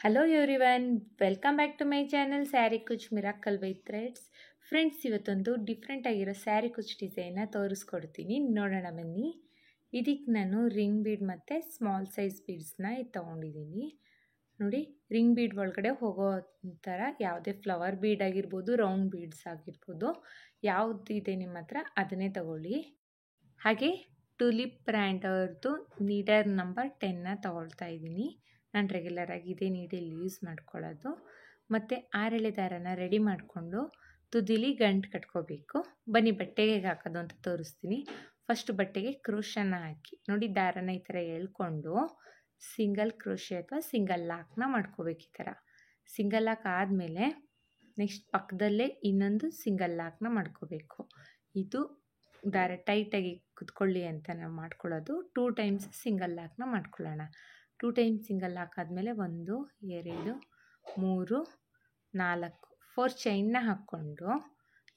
Hello everyone, welcome back to my channel sari kuch miracle by threads. Friends, ಇವತ್ತೊಂದು different ಆಗಿರೋ ಸ್ಯಾರಿ ಕುಚ್ ಡಿಸೈನ್ನ ತೋರಿಸ್ಕೊಡ್ತೀನಿ, ನೋಡೋಣ ಬನ್ನಿ. ಇದಕ್ಕೆ ನಾನು ರಿಂಗ್ ಬೀಡ್ ಮತ್ತು ಸ್ಮಾಲ್ ಸೈಜ್ ಬೀಡ್ಸ್ನ ತೊಗೊಂಡಿದ್ದೀನಿ. ನೋಡಿ, ರಿಂಗ್ ಬೀಡ್ ಒಳಗಡೆ ಹೋಗೋ ಥರ ಯಾವುದೇ ಫ್ಲವರ್ ಬೀಡ್ ಆಗಿರ್ಬೋದು, ರೌಂಡ್ ಬೀಡ್ಸ್ ಆಗಿರ್ಬೋದು, ಯಾವುದಿದೆ ನಿಮ್ಮ ಹತ್ರ ಅದನ್ನೇ ತಗೊಳ್ಳಿ. ಹಾಗೆ ಟುಲಿಪ್ ಬ್ರ್ಯಾಂಡ್ ಅವ್ರದ್ದು ನೀಡರ್ ನಂಬರ್ 10ನ ತಗೊಳ್ತಾ ಇದ್ದೀನಿ. ನಾನು ರೆಗ್ಯುಲರಾಗಿ ಇದೇ ನೀಡಲ್ಲಿ ಯೂಸ್ ಮಾಡ್ಕೊಳ್ಳೋದು. ಮತ್ತು ಆರೆಳೆ ದಾರನ ರೆಡಿ ಮಾಡಿಕೊಂಡು ತುದಿಲಿ ಗಂಟು ಕಟ್ಕೋಬೇಕು. ಬನ್ನಿ ಬಟ್ಟೆಗೆ ಹಾಕೋದು ಅಂತ ತೋರಿಸ್ತೀನಿ. ಫಸ್ಟ್ ಬಟ್ಟೆಗೆ ಕ್ರೋಶನ ಹಾಕಿ ನೋಡಿ, ದಾರನ ಈ ಥರ ಎಳ್ಕೊಂಡು ಸಿಂಗಲ್ ಕ್ರೋಶೆ ಅಥವಾ ಸಿಂಗಲ್ ಲಾಕ್ನ ಮಾಡ್ಕೋಬೇಕು. ಈ ಥರ ಸಿಂಗಲ್ ಲಾಕ್ ಆದಮೇಲೆ ನೆಕ್ಸ್ಟ್ ಪಕ್ಕದಲ್ಲೇ ಇನ್ನೊಂದು ಸಿಂಗಲ್ ಲಾಕ್ನ ಮಾಡ್ಕೋಬೇಕು. ಇದು ದಾರ ಟೈಟಾಗಿ ಕುತ್ಕೊಳ್ಳಿ ಅಂತ ನಾವು ಮಾಡ್ಕೊಳ್ಳೋದು. 2 ಟೈಮ್ಸ್ ಸಿಂಗಲ್ ಲಾಕ್ನ ಮಾಡ್ಕೊಳ್ಳೋಣ. 2 ಟೈಮ್ಸ್ ಸಿಂಗಲ್ ಲಾಕ್ ಆದಮೇಲೆ 1 2 3 4 4 ಚೈನ್ನ ಹಾಕ್ಕೊಂಡು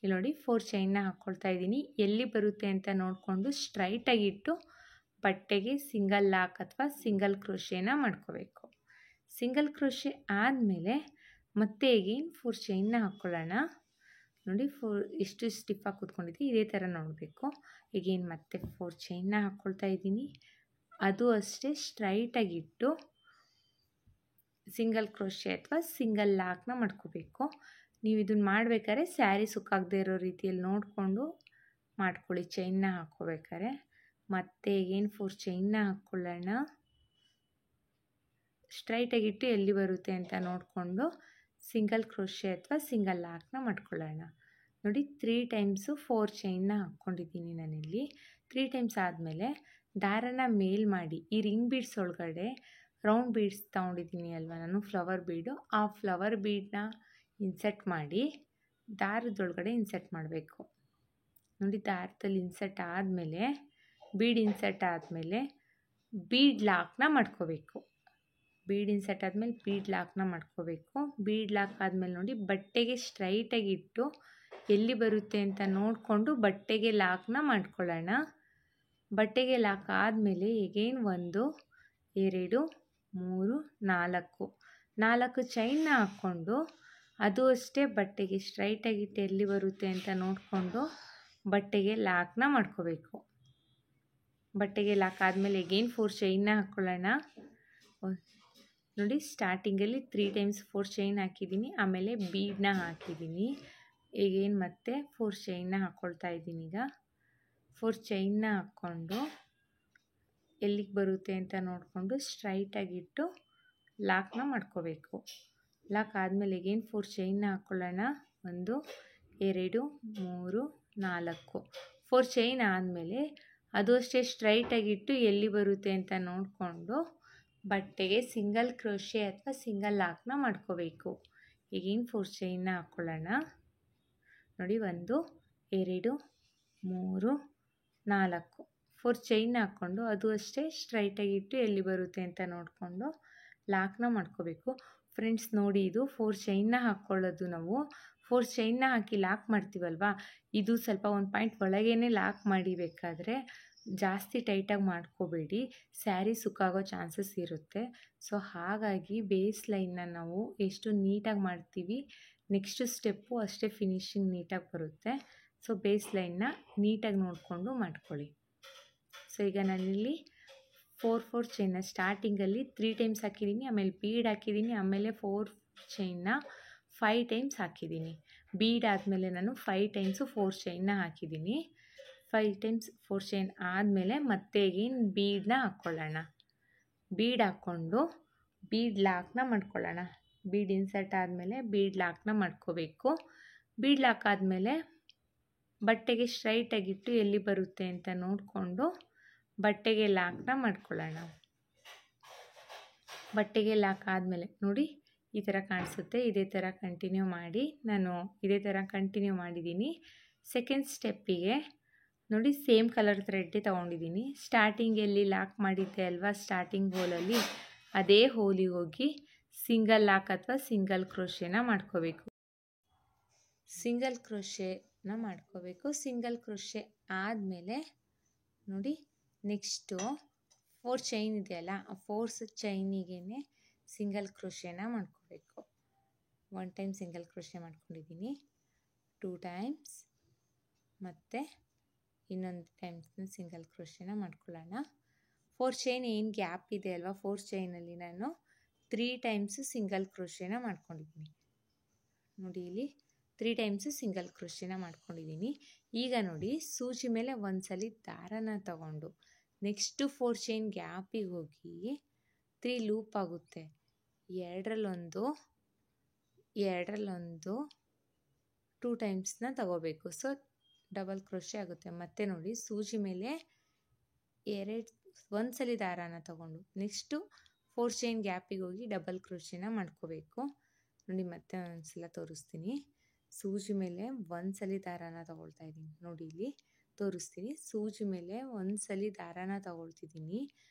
ಇಲ್ಲಿ ನೋಡಿ 4 ಚೈನ್ನ ಹಾಕ್ಕೊಳ್ತಾ ಇದ್ದೀನಿ. ಎಲ್ಲಿ ಬರುತ್ತೆ ಅಂತ ನೋಡಿಕೊಂಡು ಸ್ಟ್ರೈಟಾಗಿಟ್ಟು ಬಟ್ಟೆಗೆ ಸಿಂಗಲ್ ಲಾಕ್ ಅಥವಾ ಸಿಂಗಲ್ ಕ್ರೋಶೆನ ಮಾಡ್ಕೋಬೇಕು. ಸಿಂಗಲ್ ಕ್ರೋಶೆ ಆದಮೇಲೆ ಮತ್ತೆ ಈಗೇನು 4 ಚೈನ್ನ ಹಾಕ್ಕೊಳ್ಳೋಣ. ನೋಡಿ, ಎಷ್ಟು ಸ್ಟಿಫಾಗಿ ಕೂತ್ಕೊಂಡಿದೆ ಇದೇ ಥರ ನೋಡಬೇಕು. ಈಗೇನು ಮತ್ತೆ 4 ಚೈನ್ನ ಹಾಕ್ಕೊಳ್ತಾ ಇದ್ದೀನಿ. ಅದು ಅಷ್ಟೇ ಸ್ಟ್ರೈಟಾಗಿಟ್ಟು ಸಿಂಗಲ್ ಕ್ರೋಶೆ ಅಥವಾ ಸಿಂಗಲ್ ಲಾಕ್ನ ಮಾಡ್ಕೋಬೇಕು. ನೀವು ಇದನ್ನು ಮಾಡಬೇಕಾದ್ರೆ ಸ್ಯಾರಿ ಸುಕ್ಕಾಗದೇ ಇರೋ ರೀತಿಯಲ್ಲಿ ನೋಡಿಕೊಂಡು ಮಾಡ್ಕೊಳ್ಳಿ ಚೈನ್ನ ಹಾಕ್ಕೋಬೇಕಾದ್ರೆ. ಮತ್ತೆ ಈಗೇನು 4 ಚೈನ್ನ ಹಾಕ್ಕೊಳ್ಳೋಣ. ಸ್ಟ್ರೈಟಾಗಿಟ್ಟು ಎಲ್ಲಿ ಬರುತ್ತೆ ಅಂತ ನೋಡಿಕೊಂಡು ಸಿಂಗಲ್ ಕ್ರೋಶೆ ಅಥವಾ ಸಿಂಗಲ್ ಲಾಕ್ನ ಮಾಡ್ಕೊಳ್ಳೋಣ. ನೋಡಿ, 3 ಟೈಮ್ಸು 4 ಚೈನ್ನ ಹಾಕ್ಕೊಂಡಿದ್ದೀನಿ ನಾನಿಲ್ಲಿ. 3 ಟೈಮ್ಸ್ ಆದಮೇಲೆ ದಾರನ ಮೇಲ್ ಮಾಡಿ ಈ ರಿಂಗ್ ಬೀಡ್ಸ್ ಒಳಗಡೆ ರೌಂಡ್ ಬೀಡ್ಸ್ ತೊಗೊಂಡಿದ್ದೀನಿ ಅಲ್ವಾ ನಾನು, ಫ್ಲವರ್ ಬೀಡು, ಆ ಫ್ಲವರ್ ಬೀಡನ್ನ ಇನ್ಸರ್ಟ್ ಮಾಡಿ ದಾರದೊಳಗಡೆ ಇನ್ಸರ್ಟ್ ಮಾಡಬೇಕು. ನೋಡಿ, ದಾರದಲ್ಲಿ ಇನ್ಸರ್ಟ್ ಆದಮೇಲೆ ಬೀಡ್ ಇನ್ಸರ್ಟ್ ಆದಮೇಲೆ ಬೀಡ್ ಲಾಕ್ನ ಮಾಡ್ಕೋಬೇಕು. ಬೀಡ್ ಇನ್ಸರ್ಟ್ ಆದಮೇಲೆ ಬೀಡ್ ಲಾಕ್ನ ಮಾಡ್ಕೋಬೇಕು. ಬೀಡ್ ಲಾಕ್ ಆದಮೇಲೆ ನೋಡಿ, ಬಟ್ಟೆಗೆ ಸ್ಟ್ರೈಟಾಗಿಟ್ಟು ಎಲ್ಲಿ ಬರುತ್ತೆ ಅಂತ ನೋಡಿಕೊಂಡು ಬಟ್ಟೆಗೆ ಲಾಕ್ನ ಮಾಡ್ಕೊಳ್ಳೋಣ. ಬಟ್ಟೆಗೆ ಲಾಕ್ ಆದಮೇಲೆ ಈಗೇನು 1 2 3 4 ಚೈನ್ನ ಹಾಕ್ಕೊಂಡು ಅದು ಅಷ್ಟೇ ಬಟ್ಟೆಗೆ ಸ್ಟ್ರೈಟಾಗಿಟ್ಟು ಎಲ್ಲಿ ಬರುತ್ತೆ ಅಂತ ನೋಡಿಕೊಂಡು ಬಟ್ಟೆಗೆ ಲಾಕ್ನ ಮಾಡ್ಕೋಬೇಕು. ಬಟ್ಟೆಗೆ ಲಾಕ್ ಆದಮೇಲೆ ಈಗೇನು 4 ಚೈನ್ನ ಹಾಕ್ಕೊಳ್ಳೋಣ. ನೋಡಿ, ಸ್ಟಾರ್ಟಿಂಗಲ್ಲಿ 3 ಟೈಮ್ಸ್ 4 ಚೈನ್ ಹಾಕಿದ್ದೀನಿ, ಆಮೇಲೆ ಬೀಡನ್ನ ಹಾಕಿದ್ದೀನಿ. ಈಗೇನು ಮತ್ತೆ 4 ಚೈನ್ನ ಹಾಕ್ಕೊಳ್ತಾ ಇದ್ದೀನಿ. ಈಗ 4 ಚೈನ್ನ ಹಾಕ್ಕೊಂಡು ಎಲ್ಲಿಗೆ ಬರುತ್ತೆ ಅಂತ ನೋಡಿಕೊಂಡು ಸ್ಟ್ರೈಟಾಗಿಟ್ಟು ಲಾಕ್ನ ಮಾಡ್ಕೋಬೇಕು. ಲಾಕ್ ಆದಮೇಲೆ ಈಗೇನು 4 ಚೈನ್ನ ಹಾಕ್ಕೊಳ್ಳೋಣ. 1 2 3 4 4 ಚೈನ್ ಆದಮೇಲೆ ಅದು ಅಷ್ಟೇ ಸ್ಟ್ರೈಟಾಗಿಟ್ಟು ಎಲ್ಲಿ ಬರುತ್ತೆ ಅಂತ ನೋಡಿಕೊಂಡು ಬಟ್ಟೆಗೆ ಸಿಂಗಲ್ ಕ್ರೋಶೆ ಅಥವಾ ಸಿಂಗಲ್ ಲಾಕ್ನ ಮಾಡ್ಕೋಬೇಕು. ಈಗೇನು 4 ಚೈನ್ನ ಹಾಕ್ಕೊಳ್ಳೋಣ. ನೋಡಿ, 1 2 3 4 4 ಚೈನ್ನ ಹಾಕ್ಕೊಂಡು ಅದು ಅಷ್ಟೇ ಸ್ಟ್ರೈಟಾಗಿಟ್ಟು ಎಲ್ಲಿ ಬರುತ್ತೆ ಅಂತ ನೋಡಿಕೊಂಡು ಲಾಕ್ನ ಮಾಡ್ಕೋಬೇಕು. ಫ್ರೆಂಡ್ಸ್ ನೋಡಿ, ಇದು 4 ಚೈನ್ನ ಹಾಕ್ಕೊಳ್ಳೋದು ನಾವು. 4 ಚೈನ್ನ ಹಾಕಿ ಲಾಕ್ ಮಾಡ್ತೀವಲ್ವ, ಇದು ಸ್ವಲ್ಪ ಒಂದು ಪಾಯಿಂಟ್ ಒಳಗೇ ಲಾಕ್ ಮಾಡಿಬೇಕಾದ್ರೆ ಜಾಸ್ತಿ ಟೈಟಾಗಿ ಮಾಡ್ಕೋಬೇಡಿ, ಸ್ಯಾರಿ ಸುಕ್ಕಾಗೋ ಚಾನ್ಸಸ್ ಇರುತ್ತೆ. ಸೊ ಹಾಗಾಗಿ ಬೇಸ್ ಲೈನ್ನ ನಾವು ಎಷ್ಟು ನೀಟಾಗಿ ಮಾಡ್ತೀವಿ, ನೆಕ್ಸ್ಟ್ ಸ್ಟೆಪ್ಪು ಅಷ್ಟೇ ಫಿನಿಶಿಂಗ್ ನೀಟಾಗಿ ಬರುತ್ತೆ. ಸೊ ಬೇಸ್ ಲೈನ್ನ ನೀಟಾಗಿ ನೋಡಿಕೊಂಡು ಮಾಡ್ಕೊಳ್ಳಿ. ಸೊ ಈಗ ನಾನಿಲ್ಲಿ 4 ಚೈನ್ನ ಸ್ಟಾರ್ಟಿಂಗಲ್ಲಿ 3 ಟೈಮ್ಸ್ ಹಾಕಿದ್ದೀನಿ, ಆಮೇಲೆ ಬೀಡ್ ಹಾಕಿದ್ದೀನಿ, ಆಮೇಲೆ 4 ಚೈನ್ನ 5 ಟೈಮ್ಸ್ ಹಾಕಿದ್ದೀನಿ. ಬೀಡ್ ಆದಮೇಲೆ ನಾನು 5 ಟೈಮ್ಸು 4 ಚೈನ್ನ ಹಾಕಿದ್ದೀನಿ. 5 ಟೈಮ್ಸ್ 4 ಚೈನ್ ಆದಮೇಲೆ ಮತ್ತೆ ಈಗೇನು ಬೀಡನ್ನ ಹಾಕ್ಕೊಳ್ಳೋಣ. ಬೀಡ್ ಹಾಕ್ಕೊಂಡು ಬೀಡ್ ಲಾಕ್ನ ಮಾಡ್ಕೊಳ್ಳೋಣ. ಬೀಡ್ ಇನ್ಸರ್ಟ್ ಆದಮೇಲೆ ಬೀಡ್ ಲಾಕ್ನ ಮಾಡ್ಕೋಬೇಕು. ಬೀಡ್ ಲಾಕ್ ಆದಮೇಲೆ ಬಟ್ಟೆಗೆ ಸ್ಟ್ರೈಟಾಗಿಟ್ಟು ಎಲ್ಲಿ ಬರುತ್ತೆ ಅಂತ ನೋಡಿಕೊಂಡು ಬಟ್ಟೆಗೆ ಲಾಕ್ನ ಮಾಡ್ಕೊಳ್ಳೋಣ. ಬಟ್ಟೆಗೆ ಲಾಕ್ ಆದಮೇಲೆ ನೋಡಿ, ಈ ಥರ ಕಾಣಿಸುತ್ತೆ. ಇದೇ ಥರ ಕಂಟಿನ್ಯೂ ಮಾಡಿ. ನಾನು ಇದೇ ಥರ ಕಂಟಿನ್ಯೂ ಮಾಡಿದ್ದೀನಿ. ಸೆಕೆಂಡ್ ಸ್ಟೆಪ್ಪಿಗೆ ನೋಡಿ, ಸೇಮ್ ಕಲರ್ ಥ್ರೆಡ್ಡೇ ತೊಗೊಂಡಿದ್ದೀನಿ. ಸ್ಟಾರ್ಟಿಂಗ್ ಎಲ್ಲಿ ಲಾಕ್ ಮಾಡಿದ್ದೆ ಅಲ್ವಾ, ಸ್ಟಾರ್ಟಿಂಗ್ ಹೋಲಲ್ಲಿ, ಅದೇ ಹೋಲಿಗೆ ಹೋಗಿ ಸಿಂಗಲ್ ಲಾಕ್ ಅಥವಾ ಸಿಂಗಲ್ ಕ್ರೋಶೆನ ಮಾಡ್ಕೋಬೇಕು. ಸಿಂಗಲ್ ಕ್ರೋಶೆನ ಮಾಡ್ಕೋಬೇಕು. ಸಿಂಗಲ್ ಕ್ರೋಶೆ ಆದಮೇಲೆ ನೋಡಿ, ನೆಕ್ಸ್ಟು 4 ಚೈನ್ ಇದೆಯಲ್ಲ, ಆ 4 ಚೈನಿಗೆ ಸಿಂಗಲ್ ಕ್ರೋಶೆನ ಮಾಡ್ಕೋಬೇಕು. 1 ಟೈಮ್ ಸಿಂಗಲ್ ಕ್ರೋಶೆ ಮಾಡ್ಕೊಂಡಿದ್ದೀನಿ, 2 ಟೈಮ್ಸ್ ಮತ್ತು ಇನ್ನೊಂದು ಟೈಮ್ಸ್ ಸಿಂಗಲ್ ಕ್ರೋಶೆನ ಮಾಡ್ಕೊಳ್ಳೋಣ. 4 ಚೈನ್ ಏನು ಗ್ಯಾಪ್ ಇದೆ ಅಲ್ವಾ, 4 ಚೈನಲ್ಲಿ ನಾನು 3 ಟೈಮ್ಸ್ ಸಿಂಗಲ್ ಕ್ರೋಶೆನ ಮಾಡ್ಕೊಂಡಿದ್ದೀನಿ. ನೋಡಿ ಇಲ್ಲಿ 3 ಟೈಮ್ಸ್ ಸಿಂಗಲ್ ಕ್ರೋಶೆನ ಮಾಡ್ಕೊಂಡಿದ್ದೀನಿ. ಈಗ ನೋಡಿ ಸೂಜಿ ಮೇಲೆ ಒಂದ್ಸಲಿ ದಾರನ ತಗೊಂಡು ನೆಕ್ಸ್ಟು 4 ಚೈನ್ ಗ್ಯಾಪಿಗೆ ಹೋಗಿ 3 ಲೂಪ್ ಆಗುತ್ತೆ. ಎರಡರಲ್ಲೊಂದು 2 ಟೈಮ್ಸ್ನ ತಗೋಬೇಕು. ಸೊ ಡಬಲ್ ಕ್ರೋಶೆ ಆಗುತ್ತೆ. ಮತ್ತೆ ನೋಡಿ ಸೂಜಿ ಮೇಲೆ ಒಂದ್ಸಲಿ ದಾರಾನ ತಗೊಂಡು ನೆಕ್ಸ್ಟು 4 ಚೈನ್ ಗ್ಯಾಪಿಗೆ ಹೋಗಿ ಡಬಲ್ ಕ್ರೋಶೆನ ಮಾಡ್ಕೋಬೇಕು. ನೋಡಿ ಮತ್ತೆ ಒಂದ್ಸಲ ತೋರಿಸ್ತೀನಿ. ಸೂಜಿ ಮೇಲೆ ಒಂದ್ಸಲಿ ದಾರಾನ ತಗೊಳ್ತಾ ಇದ್ದೀನಿ. ನೋಡಿ ಇಲ್ಲಿ ತೋರಿಸ್ತೀನಿ. ಸೂಜಿ ಮೇಲೆ ಒಂದ್ಸಲಿ ದಾರಾನ ತಗೊಳ್ತಿದ್ದೀನಿ,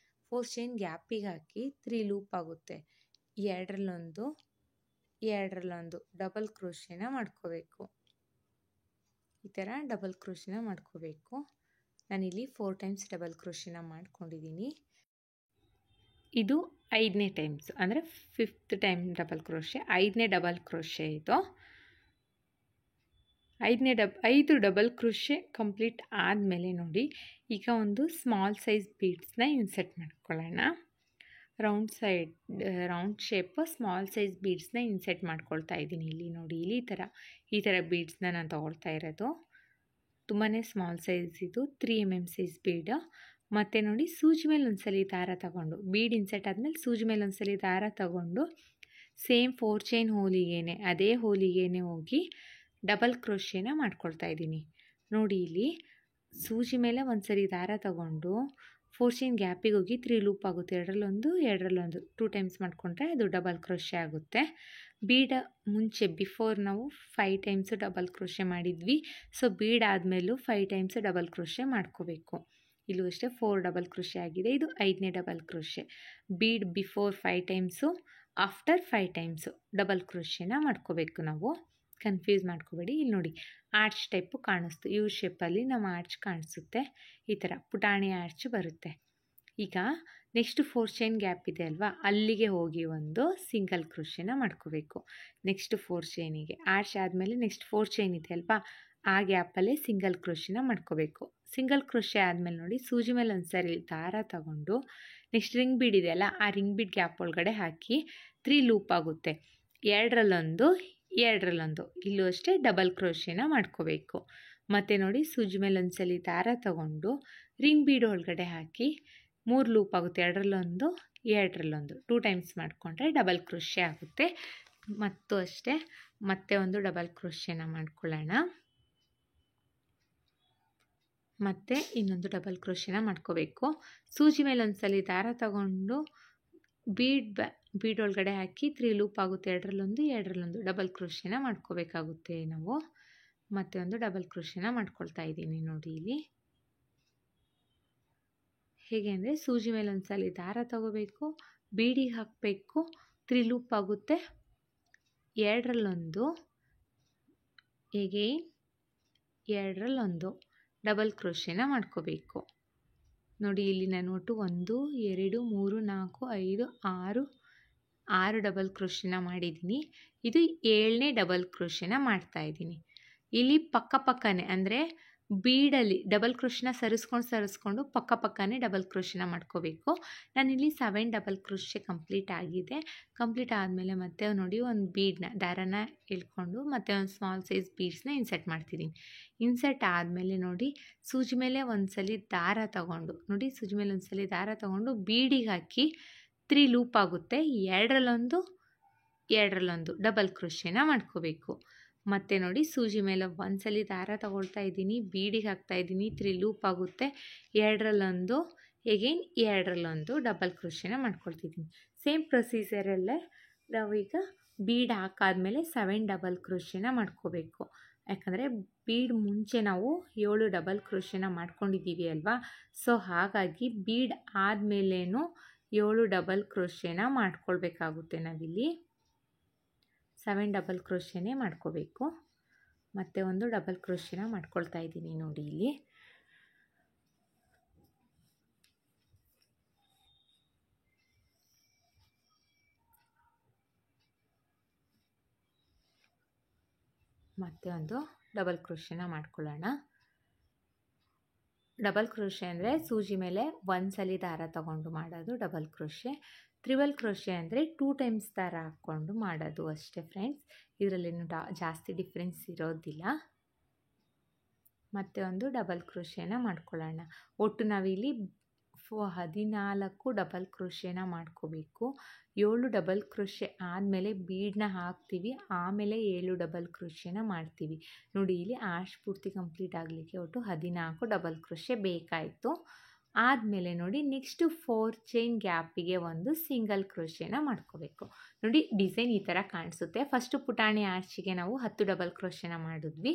4 ಚೈನ್ ಗ್ಯಾಪಿಗೆ ಹಾಕಿ 3 ಲೂಪ್ ಆಗುತ್ತೆ. ಎರಡರಲ್ಲೊಂದು ಡಬಲ್ ಕ್ರೋಶೆನ ಮಾಡ್ಕೋಬೇಕು. ಈ ಥರ ಡಬಲ್ ಕ್ರೋಶೆನ ಮಾಡ್ಕೋಬೇಕು. ನಾನಿಲ್ಲಿ 4 ಟೈಮ್ಸ್ ಡಬಲ್ ಕ್ರೋಶೆನ ಮಾಡ್ಕೊಂಡಿದ್ದೀನಿ. ಇದು 5ನೇ ಟೈಮ್ಸ್, ಅಂದರೆ 5th ಟೈಮ್ ಡಬಲ್ ಕ್ರೋಶೆ, 5ನೇ ಡಬಲ್ ಕ್ರೋಶೆ ಇದು. 5 ಡಬಲ್ ಕ್ರೋಶೆ ಕಂಪ್ಲೀಟ್ ಆದಮೇಲೆ ನೋಡಿ ಈಗ ಒಂದು ಸ್ಮಾಲ್ ಸೈಜ್ ಬೀಡ್ಸ್ನ ಇನ್ಸರ್ಟ್ ಮಾಡ್ಕೊಳ್ಳೋಣ. ರೌಂಡ್ ಶೇಪ್ ಸ್ಮಾಲ್ ಸೈಜ್ ಬೀಡ್ಸ್ನ ಇನ್ಸರ್ಟ್ ಮಾಡ್ಕೊಳ್ತಾ ಇದ್ದೀನಿ. ಇಲ್ಲಿ ನೋಡಿ ಇಲ್ಲಿ ಈ ಥರ ಬೀಡ್ಸ್ನ ನಾನು ತೊಗೊಳ್ತಾ ಇರೋದು. ತುಂಬಾ ಸ್ಮಾಲ್ ಸೈಜ್ ಇದು, 3 mm ಸೈಜ್ ಬೀಡ್. ಮತ್ತು ನೋಡಿ ಸೂಜಿ ಮೇಲೆ ಒಂದ್ಸಲಿ ದಾರ ತಗೊಂಡು ಬೀಡ್ ಇನ್ಸರ್ಟ್ ಆದಮೇಲೆ ಸೂಜಿ ಮೇಲೆ ಒಂದ್ಸಲಿ ದಾರ ತಗೊಂಡು ಸೇಮ್ 4 ಚೈನ್ ಹೋಲಿಗೇನೆ ಅದೇ ಹೋಲಿಗೇನೆ ಹೋಗಿ ಡಬಲ್ ಕ್ರೋಶೆನ ಮಾಡ್ಕೊಳ್ತಾ ಇದ್ದೀನಿ. ನೋಡಿ ಇಲ್ಲಿ ಸೂಜಿ ಮೇಲೆ ಒಂದ್ಸರಿ ದಾರ ತಗೊಂಡು 4 ಚೈನ್ ಗ್ಯಾಪಿಗೆ ಹೋಗಿ 3 ಲೂಪ್ ಆಗುತ್ತೆ. ಎರಡರಲ್ಲೊಂದು 2 ಟೈಮ್ಸ್ ಮಾಡಿಕೊಂಡ್ರೆ ಅದು ಡಬಲ್ ಕ್ರೋಶೆ ಆಗುತ್ತೆ. ಬೀಡ್ ಮುಂಚೆ ಬಿಫೋರ್ ನಾವು 5 ಟೈಮ್ಸ್ ಡಬಲ್ ಕ್ರೋಶೆ ಮಾಡಿದ್ವಿ. ಸೊ ಬೀಡ್ ಆದಮೇಲೂ 5 ಟೈಮ್ಸ್ ಡಬಲ್ ಕ್ರೋಶೆ ಮಾಡ್ಕೋಬೇಕು. ಇಲ್ಲೂ ಅಷ್ಟೇ 4 ಡಬಲ್ ಕ್ರೋಶೆ ಆಗಿದೆ. ಇದು 5ನೇ double crochet. Bead before 5 times, after 5 times double ಕ್ರೋಶೆನ ಮಾಡ್ಕೋಬೇಕು ನಾವು. ಕನ್ಫ್ಯೂಸ್ ಮಾಡ್ಕೋಬೇಡಿ. ಇಲ್ಲಿ ನೋಡಿ ಆರ್ಚ್ ಟೈಪು ಕಾಣಿಸ್ತು, ಯು ಶೇಪಲ್ಲಿ ನಮ್ಮ ಆರ್ಚ್ ಕಾಣಿಸುತ್ತೆ. ಈ ಥರ ಪುಟಾಣಿ ಆರ್ಚ್ ಬರುತ್ತೆ. ಈಗ ನೆಕ್ಸ್ಟ್ 4 ಚೈನ್ ಗ್ಯಾಪ್ ಇದೆ ಅಲ್ವಾ, ಅಲ್ಲಿಗೆ ಹೋಗಿ ಒಂದು ಸಿಂಗಲ್ ಕ್ರೋಶೆನ ಮಾಡ್ಕೋಬೇಕು. ನೆಕ್ಸ್ಟ್ 4 ಚೈನಿಗೆ ಆರ್ಚ್ ಆದಮೇಲೆ ನೆಕ್ಸ್ಟ್ 4 ಚೈನ್ ಇದೆ ಅಲ್ವಾ, ಆ ಗ್ಯಾಪಲ್ಲೇ ಸಿಂಗಲ್ ಕ್ರೋಶೆನ ಮಾಡ್ಕೋಬೇಕು. ಸಿಂಗಲ್ ಕ್ರೋಶೆ ಆದಮೇಲೆ ನೋಡಿ ಸೂಜಿ ಮೇಲೆ ಒಂದ್ಸರಿ ದಾರ ತಗೊಂಡು ನೆಕ್ಸ್ಟ್ ರಿಂಗ್ ಬೀಡ್ ಇದೆಯಲ್ಲ, ಆ ರಿಂಗ್ ಬೀಡ್ ಗ್ಯಾಪ್ ಒಳಗಡೆ ಹಾಕಿ 3 ಲೂಪ್ ಆಗುತ್ತೆ. ಎರಡರಲ್ಲೊಂದು ಇಲ್ಲೂ ಅಷ್ಟೇ ಡಬಲ್ ಕ್ರೋಶೆನ ಮಾಡ್ಕೋಬೇಕು. ಮತ್ತು ನೋಡಿ ಸೂಜಿ ಮೇಲೆ ಒಂದ್ಸಲಿ ದಾರ ತಗೊಂಡು ರಿಂಗ್ ಬೀಡ್ ಒಳಗಡೆ ಹಾಕಿ 3 ಲೂಪ್ ಆಗುತ್ತೆ. ಎರಡರಲ್ಲೊಂದು 2 ಟೈಮ್ಸ್ ಮಾಡಿಕೊಂಡ್ರೆ ಡಬಲ್ ಕ್ರೋಶೆ ಆಗುತ್ತೆ. ಮತ್ತು ಅಷ್ಟೇ ಮತ್ತೆ ಒಂದು ಡಬಲ್ ಕ್ರೋಶೆನ ಮಾಡ್ಕೊಳ್ಳೋಣ. ಮತ್ತು ಇನ್ನೊಂದು ಡಬಲ್ ಕ್ರೋಶೆನ ಮಾಡ್ಕೋಬೇಕು. ಸೂಜಿ ಮೇಲೆ ಒಂದ್ಸಲಿ ದಾರ ತಗೊಂಡು ಬೀಡ್ ಒಳಗಡೆ ಹಾಕಿ 3 ಲೂಪ್ ಆಗುತ್ತೆ. ಎರಡರಲ್ಲೊಂದು ಡಬಲ್ ಕ್ರೋಶೆನ ಮಾಡ್ಕೋಬೇಕಾಗುತ್ತೆ ನಾವು. ಮತ್ತೆ ಒಂದು ಡಬಲ್ ಕ್ರೋಶೆನ ಮಾಡ್ಕೊಳ್ತಾ ಇದ್ದೀನಿ. ನೋಡಿ ಇಲ್ಲಿ ಹೇಗೆ ಅಂದರೆ ಸೂಜಿ ಮೇಲೆ ಒಂದ್ಸಲಿ ದಾರ ತಗೋಬೇಕು, ಬೀಡಿಗೆ ಹಾಕಬೇಕು, 3 ಲೂಪ್ ಆಗುತ್ತೆ. ಎರಡರಲ್ಲೊಂದು ಡಬಲ್ ಕ್ರೋಶೆನ ಮಾಡ್ಕೋಬೇಕು. ನೋಡಿ ಇಲ್ಲಿ ನಾನು ಒಟ್ಟು 1 2 3 4 5 6 ಡಬಲ್ ಕ್ರೋಶೆನ ಮಾಡಿದ್ದೀನಿ. ಇದು 7ನೇ ಡಬಲ್ ಕ್ರೋಶೆನ ಮಾಡ್ತಾಯಿದ್ದೀನಿ. ಇಲ್ಲಿ ಪಕ್ಕನೇ ಅಂದರೆ ಬೀಡಲ್ಲಿ ಡಬಲ್ ಕ್ರೋಶೆನ ಸರಿಸ್ಕೊಂಡು ಪಕ್ಕನೇ ಡಬಲ್ ಕ್ರೋಶೆನ ಮಾಡ್ಕೋಬೇಕು. ನಾನಿಲ್ಲಿ 7 ಡಬಲ್ ಕ್ರೋಶೆ ಕಂಪ್ಲೀಟ್ ಆಗಿದೆ. ಕಂಪ್ಲೀಟ್ ಆದಮೇಲೆ ಮತ್ತೆ ನೋಡಿ ಒಂದು ದಾರನ ಎಳ್ಕೊಂಡು ಮತ್ತೆ ಒಂದು ಸ್ಮಾಲ್ ಸೈಜ್ ಬೀಡ್ಸ್ನ ಇನ್ಸರ್ಟ್ ಮಾಡ್ತಿದ್ದೀನಿ. ಇನ್ಸರ್ಟ್ ಆದಮೇಲೆ ನೋಡಿ ಸೂಜಿ ಮೇಲೆ ಒಂದ್ಸಲಿ ದಾರ ತಗೊಂಡು ಬೀಡಿಗೆ ಹಾಕಿ 3 ಲೂಪ್ ಆಗುತ್ತೆ. ಎರಡರಲ್ಲೊಂದು ಡಬಲ್ ಕ್ರೋಶೆನ ಮಾಡ್ಕೋಬೇಕು. ಮತ್ತು ನೋಡಿ ಸೂಜಿ ಮೇಲೆ ಒಂದ್ಸಲಿ ದಾರ ತಗೊಳ್ತಾ ಇದ್ದೀನಿ, ಬೀಡಿಗೆ ಹಾಕ್ತಾ ಇದ್ದೀನಿ, 3 ಲೂಪ್ ಆಗುತ್ತೆ. ಎರಡರಲ್ಲೊಂದು ಡಬಲ್ ಕ್ರೋಶೆನ ಮಾಡ್ಕೊಳ್ತಿದ್ದೀನಿ. ಸೇಮ್ ಪ್ರೊಸೀಜರಲ್ಲೇ ನಾವೀಗ ಬೀಡ್ ಹಾಕಾದ್ಮೇಲೆ 7 ಡಬಲ್ ಕ್ರೋಶೆನ ಮಾಡ್ಕೋಬೇಕು. ಯಾಕಂದರೆ ಬೀಡ್ ಮುಂಚೆ ನಾವು 7 ಡಬಲ್ ಕ್ರೋಶೆನ ಮಾಡ್ಕೊಂಡಿದ್ದೀವಿ ಅಲ್ವಾ, ಸೊ ಹಾಗಾಗಿ ಬೀಡ್ ಆದಮೇಲೇನು 7 ಡಬಲ್ ಕ್ರೋಶೆನ ಮಾಡ್ಕೊಳ್ಬೇಕಾಗುತ್ತೆ. ನಾವಿಲ್ಲಿ 7 ಡಬಲ್ ಕ್ರೋಶೆನೇ ಮಾಡ್ಕೋಬೇಕು. ಮತ್ತು ಒಂದು ಡಬಲ್ ಕ್ರೋಶೆನ ಮಾಡ್ಕೊಳ್ತಾ ಇದ್ದೀನಿ. ನೋಡಿ ಇಲ್ಲಿ ಮತ್ತೆ ಒಂದು ಡಬಲ್ ಕ್ರೋಶೆನ ಮಾಡ್ಕೊಳ್ಳೋಣ. ಡಬಲ್ ಕ್ರೋಶೆ ಅಂದರೆ ಸೂಜಿ ಮೇಲೆ ಒಂದ್ಸಲಿ ದಾರ ತಗೊಂಡು ಮಾಡೋದು ಡಬಲ್ ಕ್ರೋಶೆ. ತ್ರಿಬಲ್ ಕ್ರೋಶೆ ಅಂದರೆ 2 ಟೈಮ್ಸ್ ದಾರ ಹಾಕ್ಕೊಂಡು ಮಾಡೋದು ಅಷ್ಟೇ ಫ್ರೆಂಡ್ಸ್. ಇದರಲ್ಲೇನು ಜಾಸ್ತಿ ಡಿಫ್ರೆನ್ಸ್ ಇರೋದಿಲ್ಲ. ಮತ್ತೆ ಒಂದು ಡಬಲ್ ಕ್ರೋಶೆನ ಮಾಡ್ಕೊಳ್ಳೋಣ. ಒಟ್ಟು ನಾವಿಲ್ಲಿ 14 ಡಬಲ್ ಕ್ರೋಶೆನ ಮಾಡ್ಕೋಬೇಕು. 7 ಡಬಲ್ ಕ್ರೋಶೆ ಆದಮೇಲೆ ಬೀಡನ್ನ ಹಾಕ್ತೀವಿ, ಆಮೇಲೆ 7 ಡಬಲ್ ಕ್ರೋಶೆನ ಮಾಡ್ತೀವಿ. ನೋಡಿ ಇಲ್ಲಿ ಆರ್ಚ್ ಪೂರ್ತಿ ಕಂಪ್ಲೀಟ್ ಆಗಲಿಕ್ಕೆ ಒಟ್ಟು 14 ಡಬಲ್ ಕ್ರೋಶೆ ಬೇಕಾಯಿತು. ಆದಮೇಲೆ ನೋಡಿ ನೆಕ್ಸ್ಟು 4 ಚೈನ್ ಗ್ಯಾಪಿಗೆ ಒಂದು ಸಿಂಗಲ್ ಕ್ರೋಶೆನ ಮಾಡ್ಕೋಬೇಕು. ನೋಡಿ ಡಿಸೈನ್ ಈ ಥರ ಕಾಣಿಸುತ್ತೆ. ಫಸ್ಟು ಪುಟಾಣಿ ಆರ್ಚಿಗೆ ನಾವು 10 ಡಬಲ್ ಕ್ರೋಶೆನ ಮಾಡಿದ್ವಿ.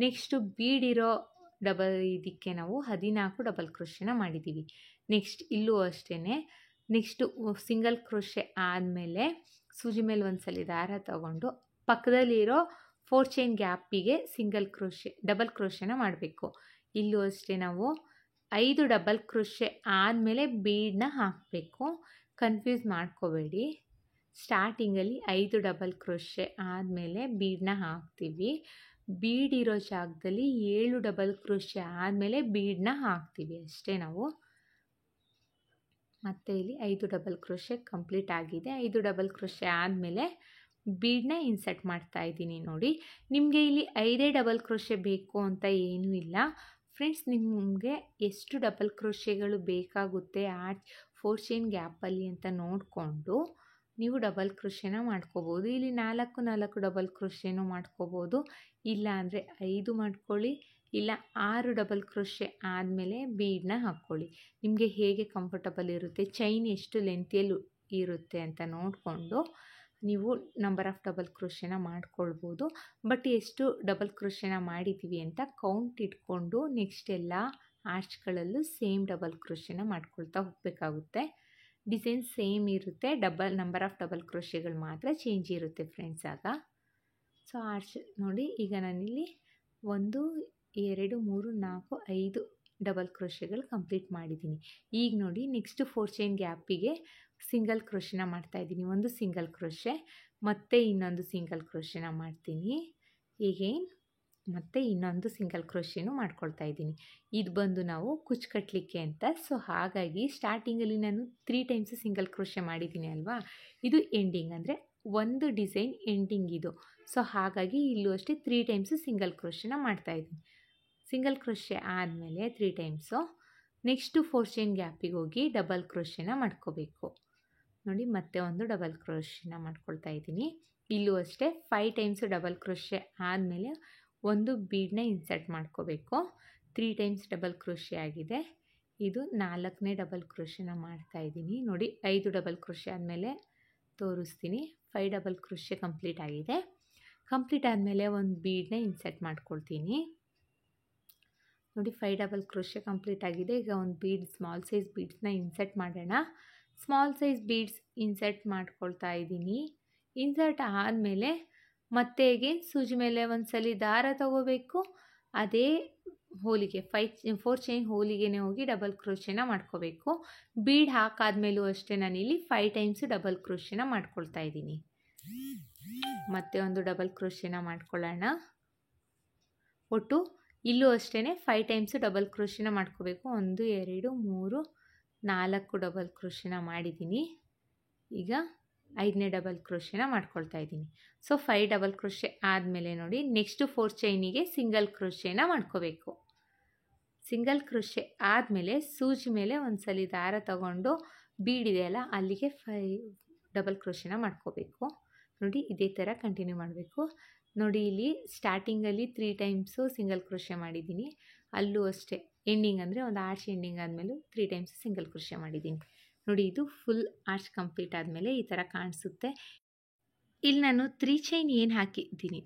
ನೆಕ್ಸ್ಟು ಬೀಡಿರೋ ಇದಕ್ಕೆ ನಾವು 14 ಡಬಲ್ ಕ್ರೋಶೆನ ಮಾಡಿದ್ದೀವಿ. ನೆಕ್ಸ್ಟ್ ಇಲ್ಲೂ ಅಷ್ಟೇ. ನೆಕ್ಸ್ಟು ಸಿಂಗಲ್ ಕ್ರೋಶೆ ಆದಮೇಲೆ ಸೂಜಿ ಮೇಲೆ ಒಂದ್ಸಲಿ ದಾರ ತಗೊಂಡು ಪಕ್ಕದಲ್ಲಿರೋ 4 ಚೈನ್ ಗ್ಯಾಪಿಗೆ ಡಬಲ್ ಕ್ರೋಶೆನ ಮಾಡಬೇಕು. ಇಲ್ಲೂ ಅಷ್ಟೇ ನಾವು 5 ಡಬಲ್ ಕ್ರೋಶೆ ಆದಮೇಲೆ ಬೀಡನ್ನ ಹಾಕಬೇಕು. ಕನ್ಫ್ಯೂಸ್ ಮಾಡ್ಕೋಬೇಡಿ. ಸ್ಟಾರ್ಟಿಂಗಲ್ಲಿ 5 ಡಬಲ್ ಕ್ರೋಶೆ ಆದಮೇಲೆ ಬೀಡನ್ನ ಹಾಕ್ತೀವಿ. ಬೀಡಿರೋ ಜಾಗದಲ್ಲಿ 7 ಡಬಲ್ ಕ್ರೋಶೆ ಆದಮೇಲೆ ಬೀಡನ್ನ ಹಾಕ್ತೀವಿ ಅಷ್ಟೇ ನಾವು. ಮತ್ತು ಇಲ್ಲಿ 5 ಡಬಲ್ ಕ್ರೋಶೆ ಕಂಪ್ಲೀಟ್ ಆಗಿದೆ. 5 ಡಬಲ್ ಕ್ರೋಶೆ ಆದಮೇಲೆ ಬೀಡನ್ನ ಇನ್ಸರ್ಟ್ ಮಾಡ್ತಾ ಇದ್ದೀನಿ. ನೋಡಿ ನಿಮಗೆ ಇಲ್ಲಿ 5 ಡಬಲ್ ಕ್ರೋಶೆ ಬೇಕು ಅಂತ ಏನೂ ಇಲ್ಲ ಫ್ರೆಂಡ್ಸ್. ನಿಮಗೆ ಎಷ್ಟು ಡಬಲ್ ಕ್ರೋಶೆಗಳು ಬೇಕಾಗುತ್ತೆ 4 ಚೈನ್ ಗ್ಯಾಪಲ್ಲಿ ಅಂತ ನೋಡಿಕೊಂಡು ನೀವು ಡಬಲ್ ಕ್ರೋಶೆನ ಮಾಡ್ಕೋಬೋದು. ಇಲ್ಲಿ 4 ಡಬಲ್ ಕ್ರೋಶೆನೂ ಮಾಡ್ಕೋಬೋದು. ಇಲ್ಲ ಅಂದರೆ 5 ಮಾಡ್ಕೊಳ್ಳಿ, ಇಲ್ಲ 6 ಡಬಲ್ ಕ್ರೋಶೆ ಆದಮೇಲೆ ಬೀಡನ್ನ ಹಾಕ್ಕೊಳ್ಳಿ. ನಿಮಗೆ ಹೇಗೆ ಕಂಫರ್ಟಬಲ್ ಇರುತ್ತೆ, ಚೈನ್ ಎಷ್ಟು ಲೆಂತಿಯಲ್ಲಿ ಇರುತ್ತೆ ಅಂತ ನೋಡಿಕೊಂಡು ನೀವು ನಂಬರ್ ಆಫ್ ಡಬಲ್ ಕ್ರೋಶೆನ ಮಾಡ್ಕೊಳ್ಬೋದು. ಬಟ್ ಎಷ್ಟು ಡಬಲ್ ಕ್ರೋಶೆನ ಮಾಡಿದ್ದೀವಿ ಅಂತ ಕೌಂಟ್ ಇಟ್ಕೊಂಡು ನೆಕ್ಸ್ಟ್ ಎಲ್ಲ ಆರ್ಚ್ಗಳಲ್ಲೂ ಸೇಮ್ ಡಬಲ್ ಕ್ರೋಶೆನ ಮಾಡ್ಕೊಳ್ತಾ ಹೋಗಬೇಕಾಗುತ್ತೆ. ಡಿಸೈನ್ ಸೇಮ್ ಇರುತ್ತೆ, ನಂಬರ್ ಆಫ್ ಡಬಲ್ ಕ್ರೋಶೆಗಳು ಮಾತ್ರ ಚೇಂಜ್ ಇರುತ್ತೆ ಫ್ರೆಂಡ್ಸ್ ಆಗ. ಸೊ ಆರ್ಚ್ ನೋಡಿ ಈಗ ನಾನಿಲ್ಲಿ 1 2 3 4 5 ಡಬಲ್ ಕ್ರೋಶೆಗಳು ಕಂಪ್ಲೀಟ್ ಮಾಡಿದ್ದೀನಿ. ಈಗ ನೋಡಿ ನೆಕ್ಸ್ಟ್ 4 ಚೈನ್ ಗ್ಯಾಪಿಗೆ ಸಿಂಗಲ್ ಕ್ರೋಶೆನ ಮಾಡ್ತಾಯಿದ್ದೀನಿ. ಒಂದು ಸಿಂಗಲ್ ಕ್ರೋಶೆ ಮತ್ತು ಇನ್ನೊಂದು ಸಿಂಗಲ್ ಕ್ರೋಶೆನ ಮಾಡ್ತೀನಿ. ಈಗೇನು ಮತ್ತು ಇನ್ನೊಂದು ಸಿಂಗಲ್ ಕ್ರೋಶೆನೂ ಮಾಡ್ಕೊಳ್ತಾ ಇದ್ದೀನಿ. ಇದು ಬಂದು ನಾವು ಕುಚ್ಚು ಕಟ್ಟಲಿಕ್ಕೆ ಅಂತ. ಸೊ ಹಾಗಾಗಿ ಸ್ಟಾರ್ಟಿಂಗಲ್ಲಿ ನಾನು 3 ಟೈಮ್ಸ್ ಸಿಂಗಲ್ ಕ್ರೋಶೆ ಮಾಡಿದ್ದೀನಿ ಅಲ್ವಾ, ಇದು ಎಂಡಿಂಗ್ ಅಂದರೆ ಒಂದು ಡಿಸೈನ್ ಎಂಡಿಂಗ್ ಇದು. ಸೊ ಹಾಗಾಗಿ ಇಲ್ಲೂ ಅಷ್ಟೇ 3 ಟೈಮ್ಸ್ ಸಿಂಗಲ್ ಕ್ರೋಶೆನ ಮಾಡ್ತಾಯಿದ್ದೀನಿ. ಸಿಂಗಲ್ ಕ್ರೋಶೆ ಆದಮೇಲೆ 3 ಟೈಮ್ಸು ನೆಕ್ಸ್ಟು 4 ಚೈನ್ ಗ್ಯಾಪಿಗೆ ಹೋಗಿ ಡಬಲ್ ಕ್ರೋಶೆನ ಮಾಡ್ಕೋಬೇಕು. ನೋಡಿ ಮತ್ತೆ ಒಂದು ಡಬಲ್ ಕ್ರೋಶೆನ ಮಾಡ್ಕೊಳ್ತಾ ಇದ್ದೀನಿ. ಇಲ್ಲೂ ಅಷ್ಟೇ 5 ಟೈಮ್ಸು ಡಬಲ್ ಕ್ರೋಶೆ ಆದಮೇಲೆ ಒಂದು ಬೀಡನ್ನ ಇನ್ಸರ್ಟ್ ಮಾಡ್ಕೋಬೇಕು. 3 ಟೈಮ್ಸ್ ಡಬಲ್ ಕ್ರೋಶೆ ಆಗಿದೆ. ಇದು 4ನೇ ಡಬಲ್ ಕ್ರೋಶೆನ ಮಾಡ್ತಾಯಿದ್ದೀನಿ. ನೋಡಿ 5 ಡಬಲ್ ಕ್ರೋಶೆ ಆದಮೇಲೆ ತೋರಿಸ್ತೀನಿ. 5 ಡಬಲ್ ಕ್ರೋಶೆ ಕಂಪ್ಲೀಟ್ ಆಗಿದೆ. ಕಂಪ್ಲೀಟ್ ಆದಮೇಲೆ ಒಂದು ಬೀಡನ್ನ ಇನ್ಸರ್ಟ್ ಮಾಡ್ಕೊಳ್ತೀನಿ. ನೋಡಿ 5 ಡಬಲ್ ಕ್ರೋಶೆ ಕಂಪ್ಲೀಟ್ ಆಗಿದೆ. ಈಗ ಒಂದು ಸ್ಮಾಲ್ ಸೈಜ್ ಬೀಡ್ಸ್ನ ಇನ್ಸರ್ಟ್ ಮಾಡೋಣ. ಸ್ಮಾಲ್ ಸೈಜ್ ಬೀಡ್ಸ್ ಇನ್ಸರ್ಟ್ ಮಾಡ್ಕೊಳ್ತಾ ಇದ್ದೀನಿ. ಇನ್ಸರ್ಟ್ ಆದಮೇಲೆ ಮತ್ತೆ ಅಗೇನ್ ಸೂಜಿ ಮೇಲೆ ಒಂದ್ಸಲಿ ದಾರ ತಗೋಬೇಕು. ಅದೇ ಹೋಲಿಗೆ 4 ಚೈನ್ ಹೋಲಿಗೆನೇ ಹೋಗಿ ಡಬಲ್ ಕ್ರೋಶೆನ ಮಾಡ್ಕೋಬೇಕು. ಬೀಡ್ ಹಾಕಾದ್ಮೇಲೂ ಅಷ್ಟೇ ನಾನಿಲ್ಲಿ 5 ಟೈಮ್ಸ್ ಡಬಲ್ ಕ್ರೋಶೆನ ಮಾಡ್ಕೊಳ್ತಾ ಇದ್ದೀನಿ. ಮತ್ತೆ ಒಂದು ಡಬಲ್ ಕ್ರೋಶೆನ ಮಾಡ್ಕೊಳ್ಳೋಣ. ಒಟ್ಟು ಇಲ್ಲೂ ಅಷ್ಟೇ 5 ಟೈಮ್ಸ್ ಡಬಲ್ ಕ್ರೋಶೆನ ಮಾಡ್ಕೋಬೇಕು. 1 2 3 4 ಡಬಲ್ ಕ್ರೋಶೆನ ಮಾಡಿದ್ದೀನಿ. ಈಗ 5ನೇ ಡಬಲ್ ಕ್ರೋಶೆನ ಮಾಡ್ಕೊಳ್ತಾ ಇದ್ದೀನಿ. ಸೊ 5 ಡಬಲ್ ಕ್ರೋಶೆ ಆದಮೇಲೆ ನೋಡಿ ನೆಕ್ಸ್ಟು 4 ಚೈನಿಗೆ ಸಿಂಗಲ್ ಕ್ರೋಶೆನ ಮಾಡ್ಕೋಬೇಕು. ಸಿಂಗಲ್ ಕ್ರೋಶೆ ಆದಮೇಲೆ ಸೂಜಿ ಮೇಲೆ ಒಂದ್ಸಲಿ ದಾರ ತಗೊಂಡು ಬೀಡಿದೆಯಲ್ಲ ಅಲ್ಲಿಗೆ 5 ಡಬಲ್ ಕ್ರೋಶೆನ ಮಾಡ್ಕೋಬೇಕು. ನೋಡಿ ಇದೇ ಥರ ಕಂಟಿನ್ಯೂ ಮಾಡಬೇಕು. ನೋಡಿ ಇಲ್ಲಿ ಸ್ಟಾರ್ಟಿಂಗಲ್ಲಿ 3 ಟೈಮ್ಸು ಸಿಂಗಲ್ ಕ್ರೋಶೆ ಮಾಡಿದ್ದೀನಿ. ಅಲ್ಲೂ ಅಷ್ಟೇ ಎಂಡಿಂಗ್ ಅಂದರೆ ಒಂದು ಆರ್ಚ್ ಎಂಡಿಂಗ್ ಆದಮೇಲೂ 3 ಟೈಮ್ಸ್ ಸಿಂಗಲ್ ಕ್ರೋಶೆ ಮಾಡಿದ್ದೀನಿ. ನೋಡಿ ಇದು ಫುಲ್ ಆರ್ಚ್ ಕಂಪ್ಲೀಟ್ ಆದಮೇಲೆ ಈ ಥರ ಕಾಣಿಸುತ್ತೆ. ಇಲ್ಲಿ ನಾನು 3 ಚೈನ್ ಏನು ಹಾಕಿದ್ದೀನಿ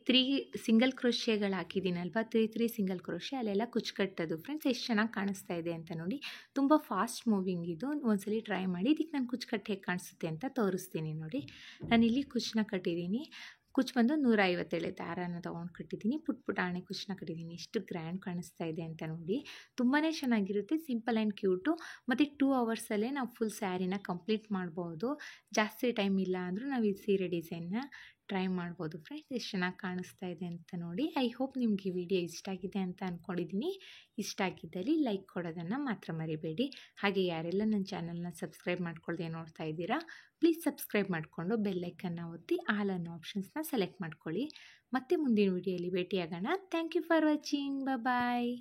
3 ಸಿಂಗಲ್ ಕ್ರೋಶೆಗಳು ಹಾಕಿದ್ದೀನಲ್ವ, 3 ಸಿಂಗಲ್ ಕ್ರೋಶೆ ಅಲ್ಲೆಲ್ಲ ಕುಚ್ಚು ಕಟ್ಟೋದು ಫ್ರೆಂಡ್ಸ್. ಎಷ್ಟು ಚೆನ್ನಾಗಿ ಕಾಣಿಸ್ತಾ ಇದೆ ಅಂತ ನೋಡಿ. ತುಂಬ ಫಾಸ್ಟ್ ಮೂವಿಂಗ್ ಇದು. ಒಂದ್ಸಲಿ ಟ್ರೈ ಮಾಡಿ. ಇದಕ್ಕೆ ನಾನು ಕುಚ್ಚು ಕಟ್ಟು ಹೇಗೆ ಕಾಣಿಸುತ್ತೆ ಅಂತ ತೋರಿಸ್ತೀನಿ ನೋಡಿ. ನಾನಿಲ್ಲಿ ಕುಚ್ಚನ್ನ ಕಟ್ಟಿದ್ದೀನಿ. ಕುಚ್ಚು ಬಂದು 157 ದಾರನ ತೊಗೊಂಡು ಕಟ್ಟಿದ್ದೀನಿ. ಪುಟಾಣಿ ಕುಚ್ಚನ್ನ ಕಟ್ಟಿದ್ದೀನಿ. ಎಷ್ಟು ಗ್ರ್ಯಾಂಡ್ ಕಾಣಿಸ್ತಾ ಇದೆ ಅಂತ ನೋಡಿ. ತುಂಬಾ ಚೆನ್ನಾಗಿರುತ್ತೆ. Simple and cute. ಮತ್ತು 2 ಅವರ್ಸಲ್ಲೇ ನಾವು ಫುಲ್ ಸ್ಯಾರಿನ ಕಂಪ್ಲೀಟ್ ಮಾಡ್ಬೋದು. ಜಾಸ್ತಿ ಟೈಮ್ ಇಲ್ಲ ಅಂದರೂ ನಾವು ಈ ಸೀರೆ ಡಿಸೈನ್ನ ಟ್ರೈ ಮಾಡ್ಬೋದು ಫ್ರೆಂಡ್ಸ್. ಎಷ್ಟು ಚೆನ್ನಾಗಿ ಕಾಣಿಸ್ತಾ ಇದೆ ಅಂತ ನೋಡಿ. ಐ ಹೋಪ್ ನಿಮ್ಗೆ ಈ ವಿಡಿಯೋ ಇಷ್ಟ ಆಗಿದೆ ಅಂತ ಅಂದ್ಕೊಂಡಿದ್ದೀನಿ. ಇಷ್ಟ ಆಗಿದ್ದಲ್ಲಿ ಲೈಕ್ ಕೊಡೋದನ್ನು ಮಾತ್ರ ಮರಿಬೇಡಿ. ಹಾಗೆ ಯಾರೆಲ್ಲ ನನ್ನ ಚಾನಲ್ನ ಸಬ್ಸ್ಕ್ರೈಬ್ ಮಾಡ್ಕೊಳ್ದೆ ನೋಡ್ತಾ ಇದ್ದೀರಾ, ಪ್ಲೀಸ್ ಸಬ್ಸ್ಕ್ರೈಬ್ ಮಾಡಿಕೊಂಡು ಬೆಲ್ಲೈಕನ್ನ ಒತ್ತಿ ಆಲ್ ಅನ್ನೋ ಆಪ್ಷನ್ಸ್ನ ಸೆಲೆಕ್ಟ್ ಮಾಡ್ಕೊಳ್ಳಿ. ಮತ್ತೆ ಮುಂದಿನ ವಿಡಿಯೋಲಿ ಭೇಟಿಯಾಗೋಣ. Thank you for watching. Bye.